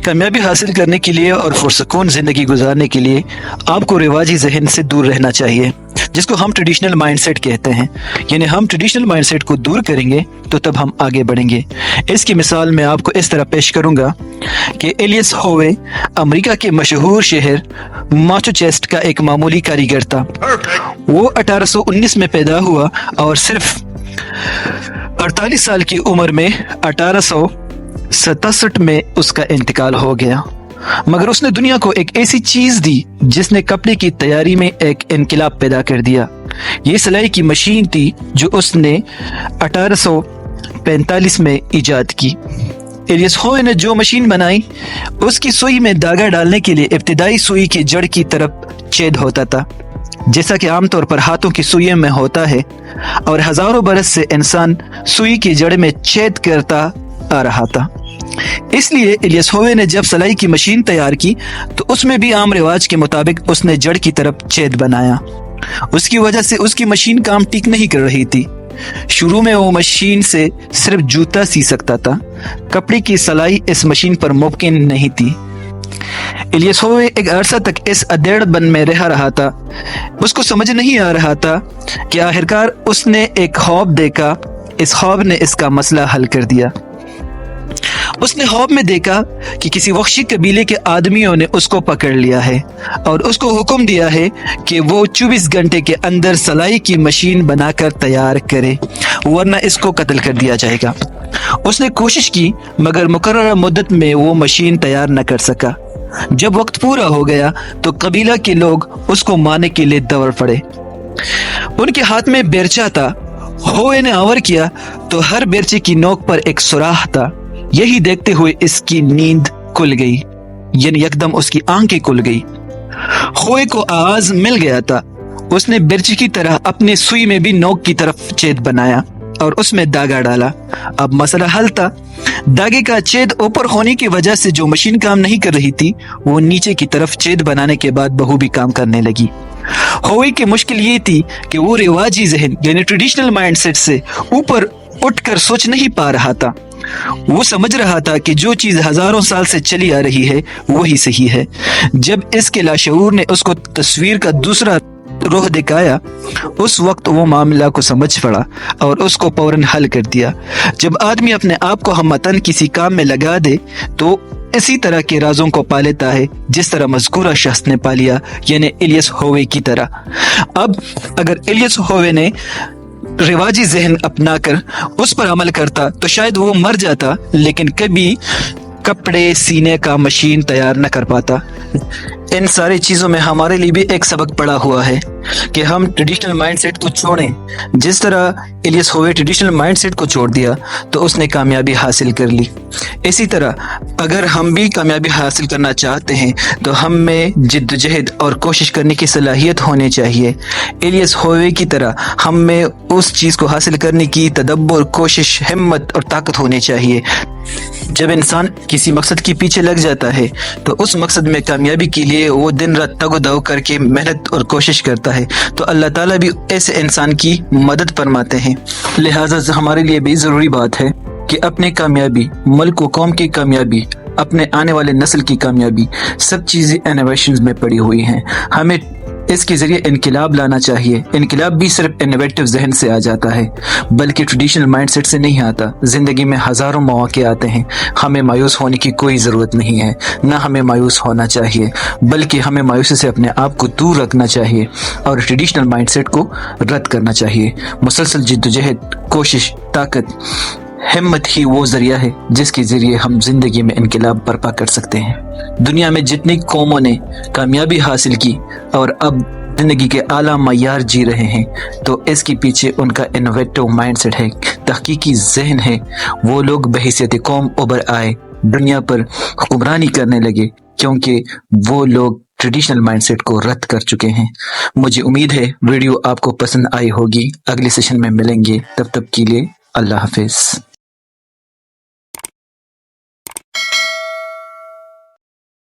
کامیابی حاصل کرنے کے لیے اور پرسکون زندگی گزارنے کے لیے آپ کو رواجی ذہن سے دور رہنا چاہیے، جس کو ہم ٹریڈیشنل مائنڈ سیٹ کہتے ہیں۔ یعنی ہم ٹریڈیشنل مائنڈ سیٹ کو دور کریں گے تو تب ہم آگے بڑھیں گے۔ اس کی مثال میں آپ کو اس طرح پیش کروں گا کہ ایلیس ہووے امریکہ کے مشہور شہر ماساچوسیٹس کا ایک معمولی کاریگر تھا۔ وہ 1819 میں پیدا ہوا اور صرف 48 سال کی عمر میں 1867 میں اس کا انتقال ہو گیا، مگر اس نے دنیا کو ایک ایسی چیز دی جس نے کپڑے کی تیاری میں ایک انقلاب پیدا کر دیا۔ یہ سلائی کی مشین تھی جو اس نے 1845 میں ایجاد کی۔ ایلیس ہووے نے جو مشین بنائی، اس کی سوئی میں دھاگا ڈالنے کے لیے ابتدائی سوئی کی جڑ کی طرف چھید ہوتا تھا، جیسا کہ عام طور پر ہاتھوں کی سوئیوں میں ہوتا ہے، اور ہزاروں برس سے انسان سوئی کی جڑ میں چھید کرتا آ رہا تھا۔ اس لیے ایلیس ہووے نے جب سلائی کی مشین تیار کی تو اس میں بھی عام رواج کے مطابق اس نے جڑ کی طرف چھید بنایا۔ اس کی وجہ سے اس کی مشین کام ٹھیک نہیں کر رہی تھی۔ شروع میں وہ مشین سے صرف جوتا سی سکتا تھا، کپڑے کی سلائی اس مشین پر ممکن نہیں تھی۔ ایلیس ہووے ایک عرصہ تک اس ادھیڑ بن میں رہا تھا۔ اس کو سمجھ نہیں آ رہا تھا کہ آخرکار اس نے ایک خواب دیکھا۔ اس خواب نے اس کا مسئلہ حل کر دیا۔ اس نے خواب میں دیکھا کہ کسی وحشی قبیلے کے آدمیوں نے اس کو پکڑ لیا ہے اور اس کو حکم دیا ہے کہ وہ 24 گھنٹے کے اندر سلائی کی مشین بنا کر تیار کرے، ورنہ اس کو قتل کر دیا جائے گا۔ اس نے کوشش کی مگر مقررہ مدت میں وہ مشین تیار نہ کر سکا۔ جب وقت پورا ہو گیا تو قبیلہ کے لوگ اس کو مارنے کے لیے دوڑ پڑے۔ ان کے ہاتھ میں بیرچا تھا۔ ہووے نے آور کیا تو ہر بیرچے کی نوک پر ایک سوراخ تھا۔ یہی دیکھتے ہوئے اس کی نیند کھل گئی، یعنی یکدم اس کی آنکھیں کھل گئی۔ ہووے کو آغاز مل گیا تھا۔ اس نے بیرچے کی طرح اپنے سوئی میں بھی نوک کی طرف چھید بنایا اور اس میں دھاگا ڈالا۔ اب مسئلہ حل تھا۔ دھاگے کا چھید اوپر ہونے کی وجہ سے جو مشین کام نہیں کر رہی تھی، وہ نیچے کی طرف چھید بنانے کے بعد بخوبی کام کرنے لگی۔ ہووے کی مشکل یہ تھی کہ وہ رواجی ذہن یعنی ٹریڈیشنل مائنڈ سیٹ سے اوپر اٹھ کر سوچ نہیں پا رہا تھا۔ وہ سمجھ رہا تھا کہ جو چیز ہزاروں سال سے چلی آ رہی ہے وہی صحیح ہے۔ جب اس کے لاشعور نے اس کو تصویر کا دوسرا رخ دکھایا، اس وقت وہ معاملہ کو سمجھ پڑا اور اس کو فوراً حل کر دیا۔ جب آدمی اپنے آپ کو ہمتاً کسی کام میں لگا دے تو اسی طرح کے رازوں کو پا لیتا ہے جس طرح مذکورہ شخص نے پا لیا، یعنی ایلیس ہووے کی طرح۔ اب اگر ایلیس ہووے نے رواجی ذہن اپنا کر اس پر عمل کرتا تو شاید وہ مر جاتا، لیکن کبھی کپڑے سینے کا مشین تیار نہ کر پاتا۔ ان ساری چیزوں میں ہمارے لیے بھی ایک سبق پڑا ہوا ہے کہ ہم ٹریڈیشنل مائنڈ سیٹ کو چھوڑیں۔ جس طرح ایلیس ہووے ٹریڈیشنل مائنڈ سیٹ کو چھوڑ دیا تو اس نے کامیابی حاصل کر لی، اسی طرح اگر ہم بھی کامیابی حاصل کرنا چاہتے ہیں تو ہم میں جد و جہد اور کوشش کرنے کی صلاحیت ہونی چاہیے۔ ایلیس ہووے کی طرح ہم میں اس چیز کو حاصل کرنے کی تدبر، کوشش، ہمت اور طاقت ہونی چاہیے۔ جب انسان کسی مقصد کے پیچھے لگ جاتا ہے تو اس مقصد میں کامیابی کے لیے وہ دن رات تگ و دو کر کے محنت اور کوشش کرتا ہے، تو اللہ تعالیٰ بھی ایسے انسان کی مدد فرماتے ہیں۔ لہٰذا ہمارے لیے بھی ضروری بات ہے کہ اپنے کامیابی، ملک و قوم کی کامیابی، اپنے آنے والے نسل کی کامیابی، سب چیزیں انوویشنز میں پڑی ہوئی ہیں۔ ہمیں اس کے ذریعے انقلاب لانا چاہیے۔ انقلاب بھی صرف انوویٹو ذہن سے آ جاتا ہے، بلکہ ٹریڈیشنل مائنڈ سیٹ سے نہیں آتا۔ زندگی میں ہزاروں مواقع آتے ہیں، ہمیں مایوس ہونے کی کوئی ضرورت نہیں ہے، نہ ہمیں مایوس ہونا چاہیے، بلکہ ہمیں مایوسی سے اپنے آپ کو دور رکھنا چاہیے اور ٹریڈیشنل مائنڈ سیٹ کو رد کرنا چاہیے۔ مسلسل جد و جہد، کوشش، طاقت، ہمت ہی وہ ذریعہ ہے جس کے ذریعے ہم زندگی میں انقلاب برپا کر سکتے ہیں۔ دنیا میں جتنی قوموں نے کامیابی حاصل کی اور اب زندگی کے اعلیٰ معیار جی رہے ہیں، تو اس کے پیچھے ان کا انوویٹو مائنڈ سیٹ ہے، تحقیقی ذہن ہے۔ وہ لوگ بحیثیت قوم ابھر آئے، دنیا پر حکمرانی کرنے لگے، کیونکہ وہ لوگ ٹریڈیشنل مائنڈ سیٹ کو رد کر چکے ہیں۔ مجھے امید ہے ویڈیو آپ کو پسند آئی ہوگی۔ اگلے سیشن میں ملیں گے، تب تک کے لیے اللہ حافظ۔